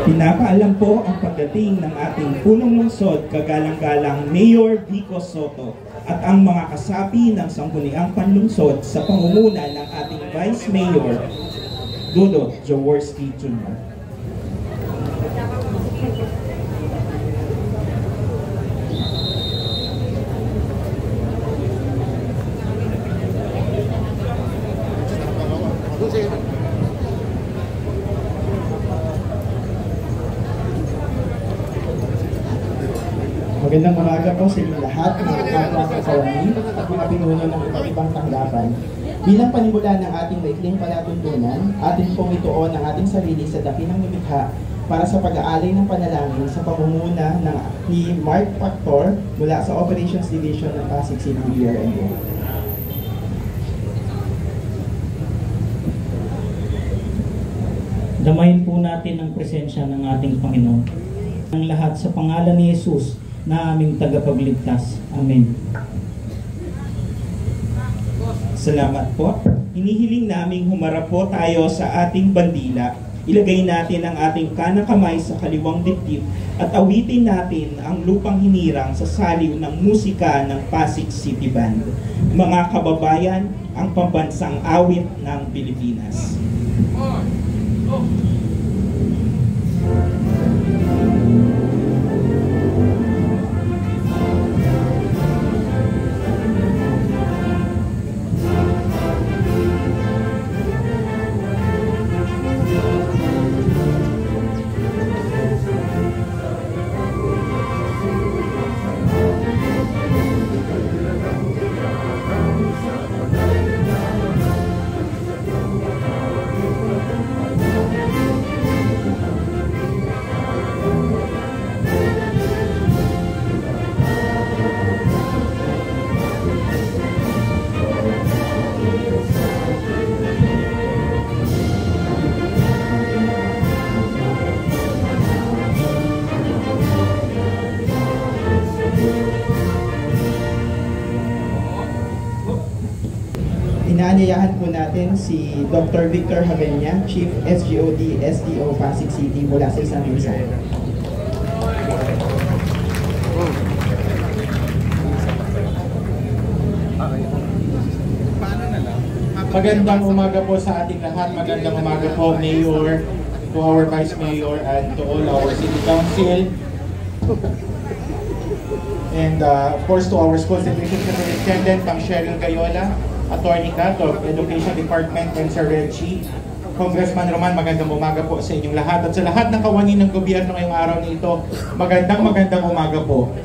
Pinapaalam po ang pagdating ng ating punong lungsod, kagalang-galang Mayor Vico Soto at ang mga kasapi ng Sangguniang Panlungsod sa pangunguna ng ating Vice Mayor, Dudut Jaworski Jr. Magandang umaga po sa inyong lahat, mga kapwa kasawani at mga pinuno ng iba't ibang tanggapan. Bilang panimula ng ating maikling palatuntunan, atin pong ituon ang ating sarili sa dakilang lumikha para sa pag-aalay ng panalangin sa pamumuna ni Mark Factor mula sa Operations Division ng Pasig City BRNO. Damayin po natin ang presensya ng ating Panginoon. Ang lahat sa pangalan ni Jesus na aming tagapagligtas. Amen. Salamat po. Hinihiling naming humarap po tayo sa ating bandila. Ilagay natin ang ating kanang kamay sa kaliwang dibdib at awitin natin ang lupang hinirang sa saliw ng musika ng Pasig City Band. Mga kababayan, ang pambansang awit ng Pilipinas. Inaanyayahan po natin si Dr. Victor Javenia, Chief SGOD SDO Pasig City mula sa isang minsan. Magandang umaga po sa ating lahat. Magandang umaga po, Mayor, to our Vice Mayor, and to all our City Council. And of course to our School Education Superintendent, Ma'am Cheryl Gayola, Attorney Kat of Education Department, and Sir Reggie, Congressman Roman, magandang umaga po sa inyong lahat. At sa lahat ng kawani ng gobyerno ngayong araw na ito, magandang umaga po.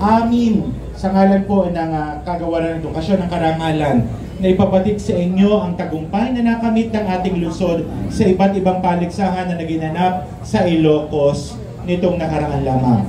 Amin sa ngalan po ng kagawaran ng edukasyon ng karangalan na ipabatid sa inyo ang tagumpay na nakamit ng ating lungsod sa iba't ibang paligsahan na naginanap sa Ilocos nitong nakaraan lamang.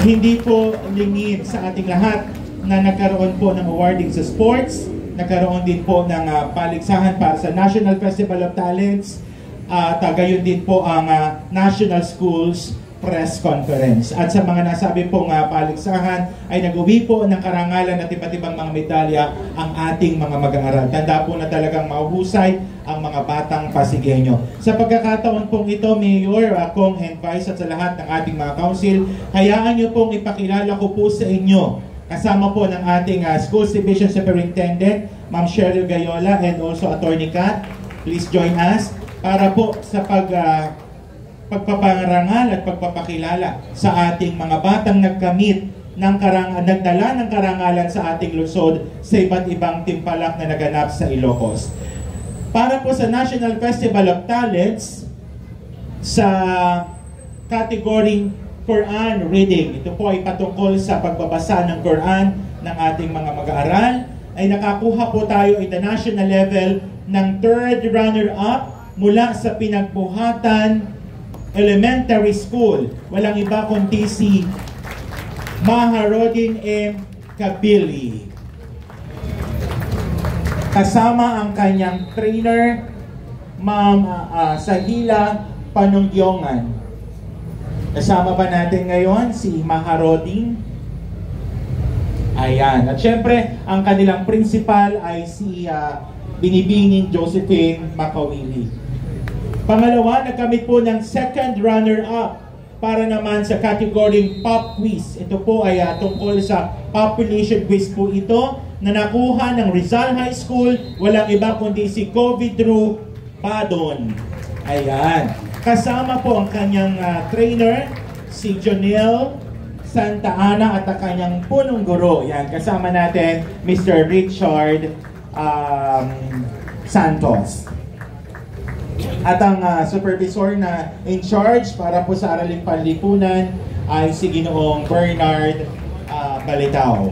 Hindi po lingid sa ating lahat na nagkaroon po ng awarding sa sports, nagkaroon din po ng paligsahan para sa National Festival of Talents, at gayon din po ang National Schools Press Conference. At sa mga nasabi pong paligsahan ay nag-uwi po ng karangalan at iba't ibang mga medalya ang ating mga mag-aaral. Tanda po na talagang mahuhusay ang mga batang Pasigueño. Sa pagkakataon pong ito, Mayor, Kong and Vice at sa lahat ng ating mga council, hayaan niyo pong ipakilala ko po sa inyo kasama po ng ating Schools Division Superintendent, Ma'am Cheryl Gayola, and also Attorney Kat. Please join us para po sa pagpaparangal at pagpapakilala sa ating mga batang nagkamit ng nagdala ng karangalan sa ating lungsod sa iba't ibang timpalak na naganap sa Ilocos. Para po sa National Festival of Talents, sa category Quran reading, ito po ay patungkol sa pagbabasa ng Quran ng ating mga mag-aaral, ay nakakuha po tayo at the national level ng 3rd runner-up mula sa Pinagbuhatan Elementary School. Walang iba kundi si Maharodin M. Kabili. Kasama ang kanyang trainer, Ma'am Sahila Panungyongan. Kasama ba natin ngayon si Maharodin? Ayan. At syempre, ang kanilang principal ay si Binibining Josephine Makawili. Pangalawa, nagkamit po ng 2nd runner-up para naman sa category Pop Quiz. Ito po ay tungkol sa population quiz po ito na nakuha ng Rizal High School. Walang iba kundi si Covidru Badon. Ayan. Kasama po ang kanyang trainer, si Jonel Santa Ana at ang kanyang punong guro. Yan, kasama natin Mr. Richard Santos. At ang supervisor na in charge para po sa Araling Panlipunan ay si Ginoong Bernard Balitao.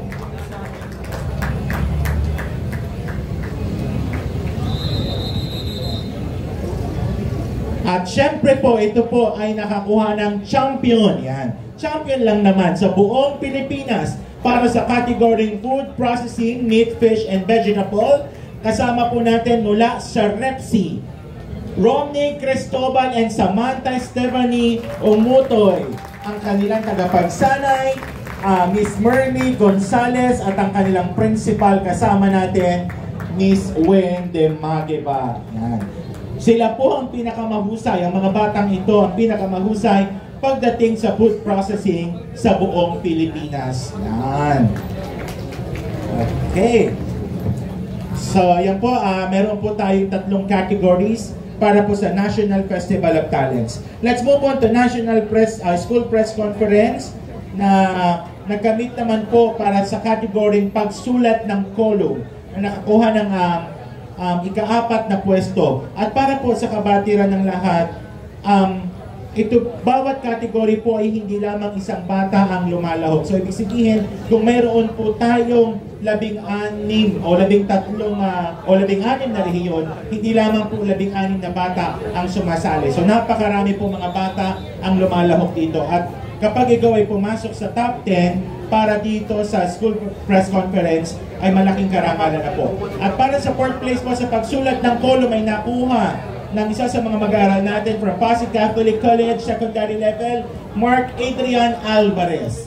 At syempre po, ito po ay nakakuha ng champion. Yan. Champion lang naman sa buong Pilipinas para sa category Food Processing, Meat, Fish, and Vegetable. Kasama po natin mula sa REPSI, Romney Cristobal and Samantha Stephanie Umutoy. Ang kanilang tagapagsanay, Miss Merly Gonzalez, at ang kanilang principal kasama natin, Miss Wen de Mageba. Yan. Sila po ang pinakamahusay, ang mga batang ito ang pinakamahusay pagdating sa food processing sa buong Pilipinas. Yan. Okay. So, yan po, meron po tayong 3 categories para po sa National Festival of Talents. Let's move on to National School Press Conference na nagkamit naman po para sa category pagsulat ng column na nakakuha ng ika-4 na pwesto. At para po sa kabatiran ng lahat, bawat category po ay hindi lamang isang bata ang lumalahok. So ibig sabihin, kung mayroon po tayong 16 o 13 o 16 na rehiyon, hindi lamang po 16 na bata ang sumasali. So napakarami po mga bata ang lumalahok dito. At kapag ikaw ay pumasok sa top 10 para dito sa School Press Conference, ay malaking karangalan na po. At para sa 4th place po sa pagsulat ng column ay nakuha ng isa sa mga mag-aaral natin from Pasig Catholic College Secondary Level, Mark Adrian Alvarez.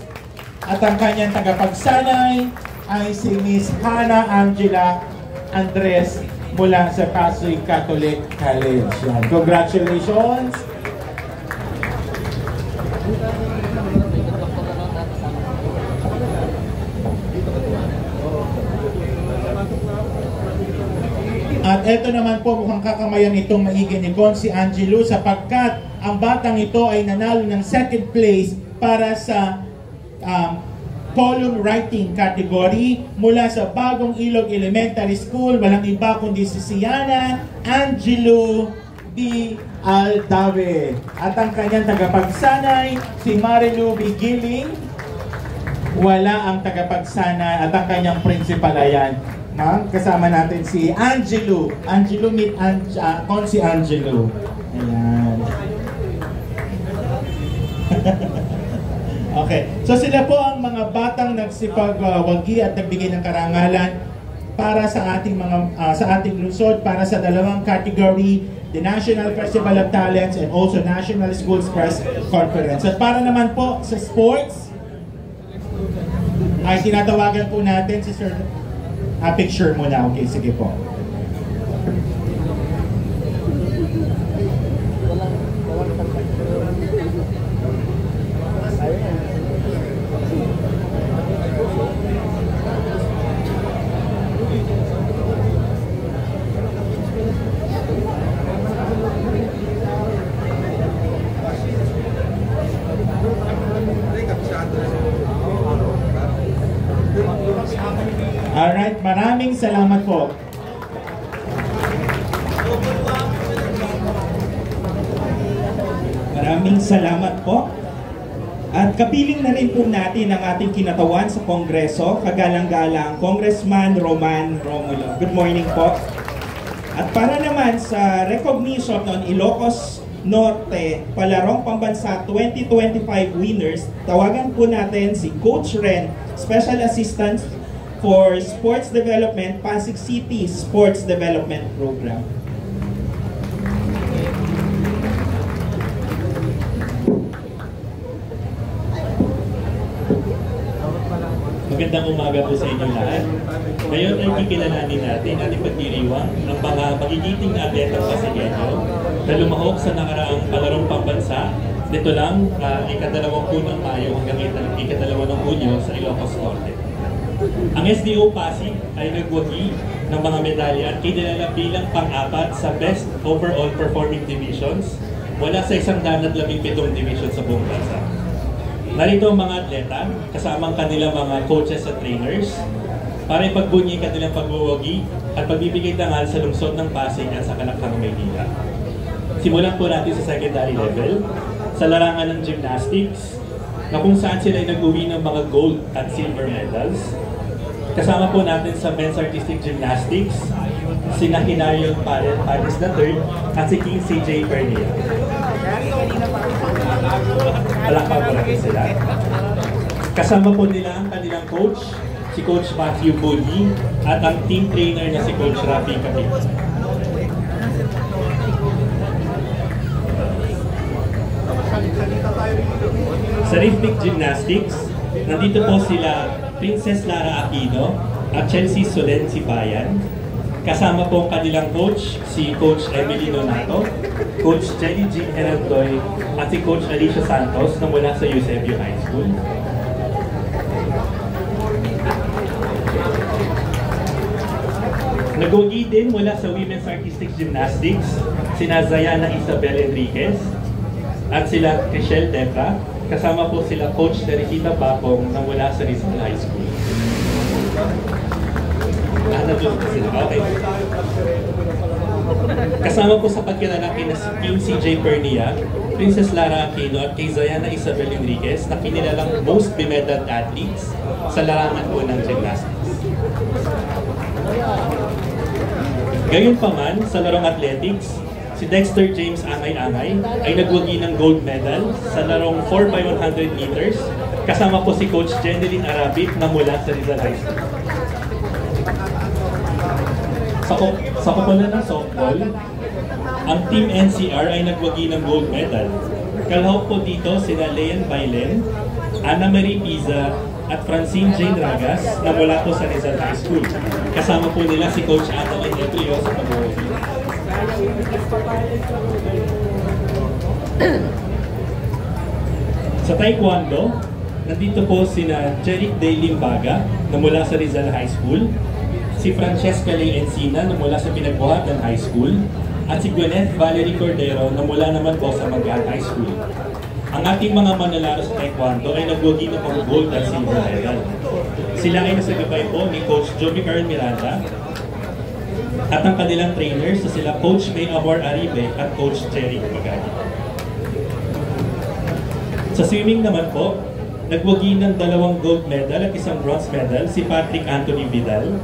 At ang kanyang tagapagsanay ay si Miss Hannah Angela Andres mula sa Pasig Catholic College. Yan. Congratulations! At eto naman po mukhang kakamayan itong maigi ni Consi Angelo sapagkat ang batang ito ay nanalo ng 2nd place para sa column writing category mula sa Bagong Ilog Elementary School. Walang iba kundi si Siana Angelo D. Aldave. At ang kanyang tagapagsanay, si Marilu B. Giling. Wala ang tagapagsanay at ang kanyang principal, ayan. Ma'am, kasama natin si Angelo. Angelo, meet si Angelo. Ayan. Okay. So sila po ang mga batang nagsipagwagi at nagbigay ng karangalan para sa ating sa ating lungsod, para sa dalawang category, the National Festival of Talents and also National Schools Press Conference. At para naman po sa sports, ay tinatawagan po natin si Sir. Picture muna. Okay, sige po. Alright, maraming salamat po. Maraming salamat po. At kapiling na rin po natin ang ating kinatawan sa Kongreso, kagalang-galang Congressman Roman Romulo. Good morning po. At para naman sa recognition ng Ilocos Norte Palarong Pambansa 2025 winners, tawagan po natin si Coach Ren, Special Assistant for Sports Development, Pasig City Sports Development Program. Magandang umaga po sa inyong lahat. Ngayon ay kikilalanin natin at ipagdiriwang ang mga magigiting na atletang Pasigueño na lumahok sa nakaraang Palarong Pambansa nito lang ika-2 ng Mayo hanggang ika-2 ng Hunyo sa Ilocos Norte. Ang SDO Pasig ay nagwagi ng mga medalya at kinilala bilang pang-apat sa Best Overall Performing Divisions mula sa 117 divisions sa buong bansa. Narito ang mga atleta, kasama ang kanilang mga coaches at trainers, para ipagbunyi ang kanilang pagwawagi at pagbibigay tangal sa lungsod ng Pasig at sa Kalakhang, Maynila. Simulan po natin sa secondary level, sa larangan ng gymnastics, na kung saan sila ay nag-uwi ng mga gold at silver medals. Kasama po natin sa men's artistic gymnastics, si Hilario Paris III at si King CJ Pernia. Palakpak po natin sila. Kasama po nila ang kanilang coach, si Coach Matthew Budi, at ang team trainer na si Coach Rafi Kapit. Sa rhythmic gymnastics, nandito po sila Princess Lara Aquino at Chelsea Solen Sibayan. Kasama po ang kanilang coach, si Coach Emily Nonato, Coach Jenny Jean Heraldoy, at si Coach Alicia Santos na mula sa Eusebio High School. Nagwagi din mula sa Women's Artistic Gymnastics, sina Zayana Isabel Enriquez at sila Chriselle Debra. Kasama po sila Coach Teresita Bapong na mula sa Rizal High School. Nandun po sila. Okay. Kasama po sa pagkilalaki na si King CJ Pernia, Princess Lara Aquino at kay Zayana Isabel Enriquez na kinilalang most bemedaled athletes sa larangan po ng gymnastics. Gayunpaman, sa larong athletics, si Dexter James Angay-Angay ay nagwagi ng gold medal sa larong 4x100 meters. Kasama po si Coach Jeneline Arabit na mula sa Rizal High School. Sa koponan ng softball, ang Team NCR ay nagwagi ng gold medal. Kalahok po dito sina Leon Bailen, Ana Marie Piza, at Francine Jane Ragas na mula po sa Rizal High School. Kasama po nila si Coach Ana Enetrio sa pag-uwi. Sa Taekwondo, nandito po sina Jeric Day Limbaga na mula sa Rizal High School, si Francesca Lay Encina na mula sa Pinagbuhatan High School, at si Gwyneth Valerie Cordero na mula naman po sa Magyan High School. Ang ating mga manlalaro sa Taekwondo ay nagwagi ng pag-gold at silver medal. Sila ay nasagabay po ni Coach Joby Carl Miranda at ang kanilang trainers na sila Coach May Amor Aribe at Coach Jerry Magagi. Sa swimming naman po, nagwagi ng 2 gold medal at 1 bronze medal si Patrick Anthony Vidal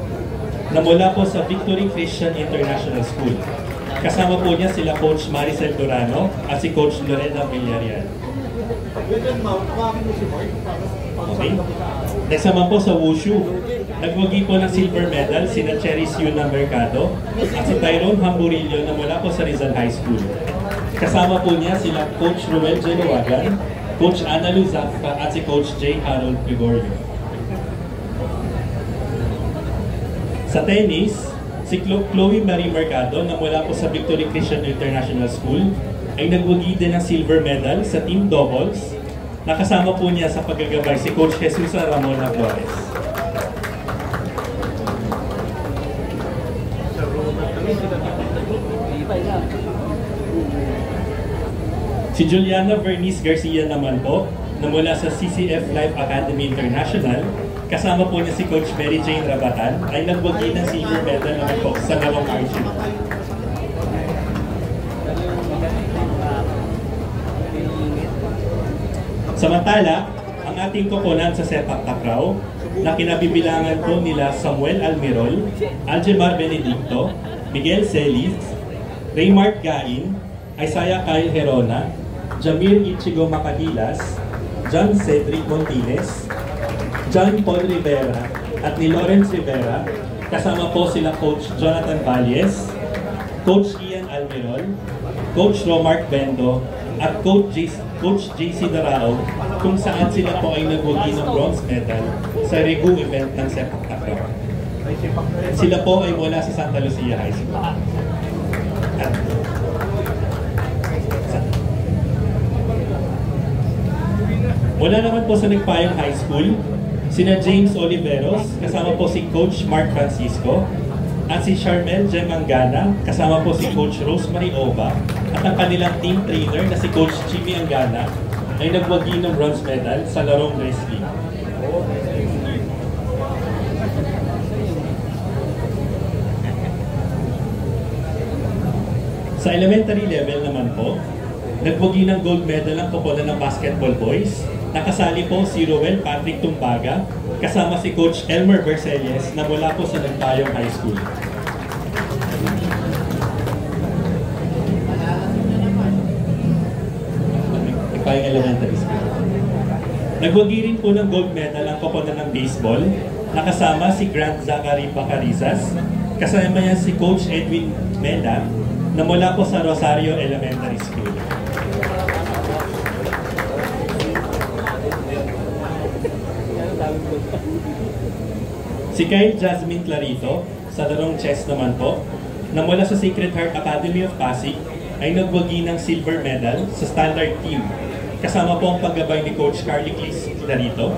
na mula po sa Victory Christian International School. Kasama po niya sila Coach Maricel Durano at si Coach Lorena Villarreal. Okay. Next naman po sa Wushu, nagwagi po ng silver medal sina Cheris Yuna Mercado at si Tyrone Hamburillo na mula po sa Rizal High School. Kasama po niya sila Coach Ruel Gelowagan, Coach Ana Luzafka at si Coach J. Harold Gregorio. Sa tennis, si Chloe Marie Mercado na mula po sa Victory Christian International School ay nagwagi din ng silver medal sa team doubles. Nakasama po niya sa paggagabay si Coach Jesus Ramona Flores. Si Juliana Vernice Garcia naman po na mula sa CCF Life Academy International, kasama po niya si Coach Mary Jane Rabatan, ay nagwagi ng silver medal naman po sa larong archery. Samantala, ang ating koponan sa sepak takraw na kinabibilangan po nila Samuel Almirol, Aljemar Benedicto, Miguel Celis, Raymart Gain, Isaiah Kyle Herona, Jamir Ichigo Makahilas, John Cedric Montines, John Paul Rivera at ni Lawrence Rivera, kasama po sila Coach Jonathan Valles, Coach Ian Almirol, Coach Romark Bendo, at Coach JC Darao, kung saan sila po ay nagwagi ng bronze medal sa Regu event ng sepak takraw. Sila po ay mula sa Santa Lucia High School. Mula naman po sa Nagpayong High School, sina James Oliveros, kasama po si Coach Mark Francisco, at si Charmel Gemangana, kasama po si Coach Rosemary Ova, at ang kanilang team trainer na si Coach Jimmy Angana ay nagwagi ng bronze medal sa larong wrestling. Sa elementary level naman po, nagwagi ng gold medal ang koponan ng basketball boys. Nakasali po si Roel Patrick Tumbaga, kasama si Coach Elmer Vercelles na mula po sa Nagpayong High School. Nagpayong Elementary School. Nagwagi rin po ng gold medal ang koponan ng baseball. Nakasama si Grant Zachary Bacarizas, kasama niya si Coach Edwin Mena na mula po sa Rosario Elementary School. Si Kyle Jasmine Clarito, sa larong chess naman po, na mula sa Sacred Heart Academy of Pasig, ay nagwagi ng silver medal sa standard team. Kasama po ang paggabay ni Coach Carly Clis Clarito.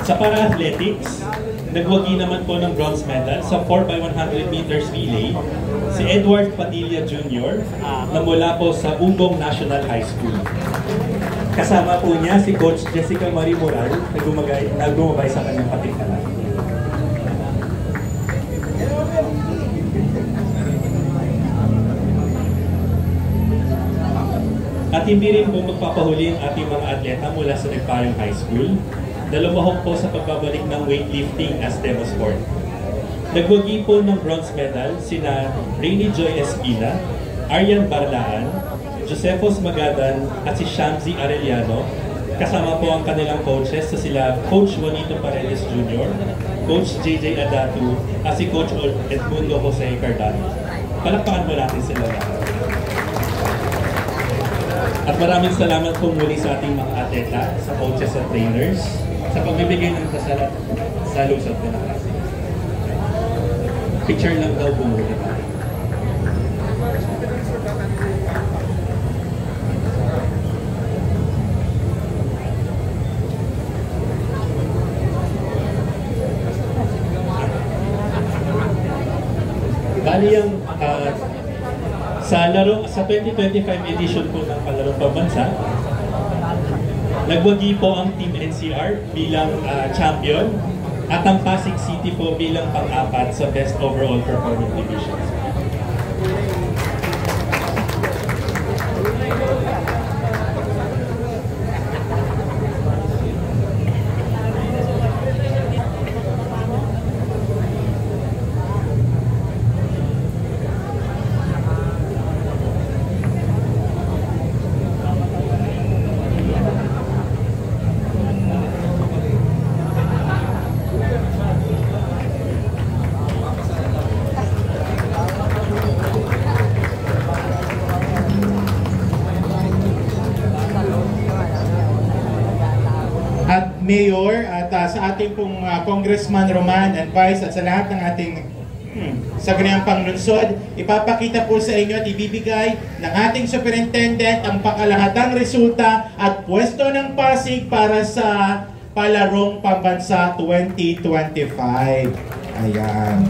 Sa para-athletics, nagwagi naman po ng bronze medal sa 4x100 meters relay si Edward Padilla Jr. na mula po sa Ugong National High School. Kasama po niya si Coach Jessica Marie Moral na gumabay sa kanyang patikala. At hindi rin po magpapahuli ang ating mga atleta mula sa Nagpayong High School na lumahok po sa pagbabalik ng weightlifting as demo sport. Nagwagi po ng bronze medal sina Rainy Joy Espina, Arian Barlaan, Josefos Magadan at si Shamsi Arellano. Kasama po ang kanilang coaches sa sila Coach Juanito Paredes Jr., Coach JJ Adatu at si Coach Edmundo Jose Cardano. Palakpakan mo natin sila lahat. At maraming salamat po muli sa ating mga atleta, sa coaches at trainers, sa pagbibigay ng kasalat sa lusot na klase. Picture lang daw po muli. Bali ang sa sa 2025 edition po ng Palarong Pambansa, nagwagi po ang Team NCR bilang champion at ang Pasig City po bilang pang-apat sa Best Overall Performing Divisions. Mayor at sa ating pong Congressman Roman and Vice at sa lahat ng ating sa kanyang panglunsod, ipapakita po sa inyo at ibibigay ng ating superintendent ang pakalahatang resulta at pwesto ng Pasig para sa Palarong Pambansa 2025. Ayan.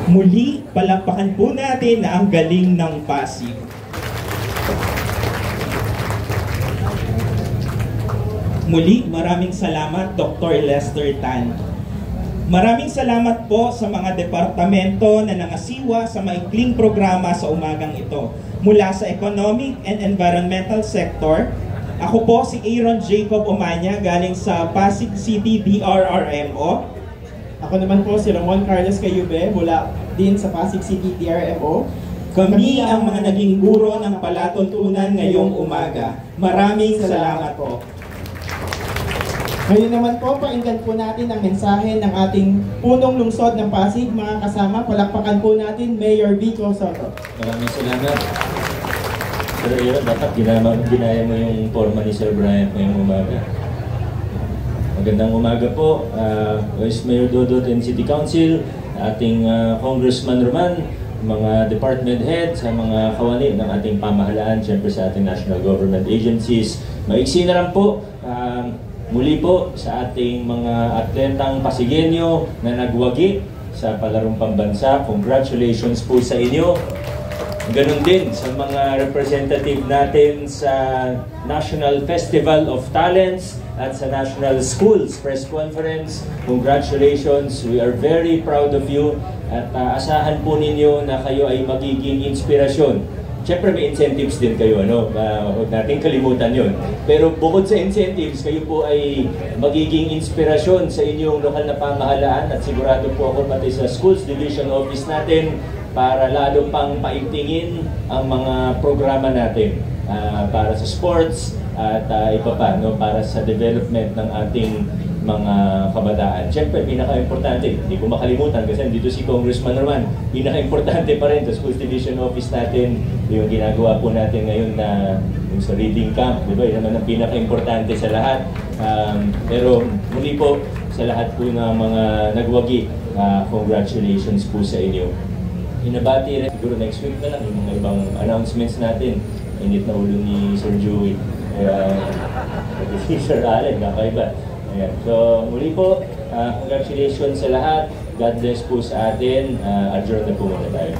Muli, palakpakan po natin na ang galing ng Pasig. Muli, maraming salamat Dr. Lester Tan. Maraming salamat po sa mga departamento na nangasiwa sa maikling programa sa umagang ito. Mula sa Economic and Environmental Sector, ako po si Aaron Jacob Omanya galing sa Pasig City DRRMO. Ako naman po si Ramon Carlos Cayube mula din sa Pasig City DRMO. Kami ang mga naging guro ng palatuntunan ngayong umaga. Maraming salamat po. Ngayon naman po, pakinggan po natin ang mensahe ng ating punong lungsod ng Pasig. Mga kasama, palakpakan po natin Mayor Vico Soto. Maraming salamat. Sir Aaron, dapat ginaya mo yung forma ni Sir Brian ngayong umaga. Magandang umaga po, Vice Mayor Dodot and City Council, ating Congressman Roman, mga department heads, sa mga kawani ng ating pamahalaan, siyempre sa ating national government agencies. Maiksi na lang po, muli po sa ating mga atletang Pasigueño na nagwagi sa Palarong Pambansa. Congratulations po sa inyo. Ganon din sa mga representative natin sa National Festival of Talents at sa National Schools Press Conference. Congratulations! We are very proud of you at asahan po ninyo na kayo ay magiging inspirasyon. Siyempre may incentives din kayo, ano? Huwag natin kalimutan yon. Pero bukod sa incentives, kayo po ay magiging inspirasyon sa inyong lokal na pamahalaan at sigurado po ako pati sa Schools Division Office natin para lalo pang paigtingin ang mga programa natin para sa sports at iba pa, no, para sa development ng ating mga kabataan. Siyempre, pinaka-importante, hindi ko makalimutan kasi dito si Congressman Roman, pinaka-importante pa rin sa Schools Division Office natin, yung ginagawa po natin ngayon na yung sa reading camp, di ba? Yun naman ang pinaka-importante sa lahat. Pero muli po, sa lahat po ng mga nagwagi, congratulations po sa inyo. Inabati rin, siguro next week na lang yung mga ibang announcements natin. Init na ulo ni Sir Joey. Si Sir Allen, kakaiba. Ayan. So muli po, congratulations sa lahat. God bless po sa atin. Adjourn na po muna tayo.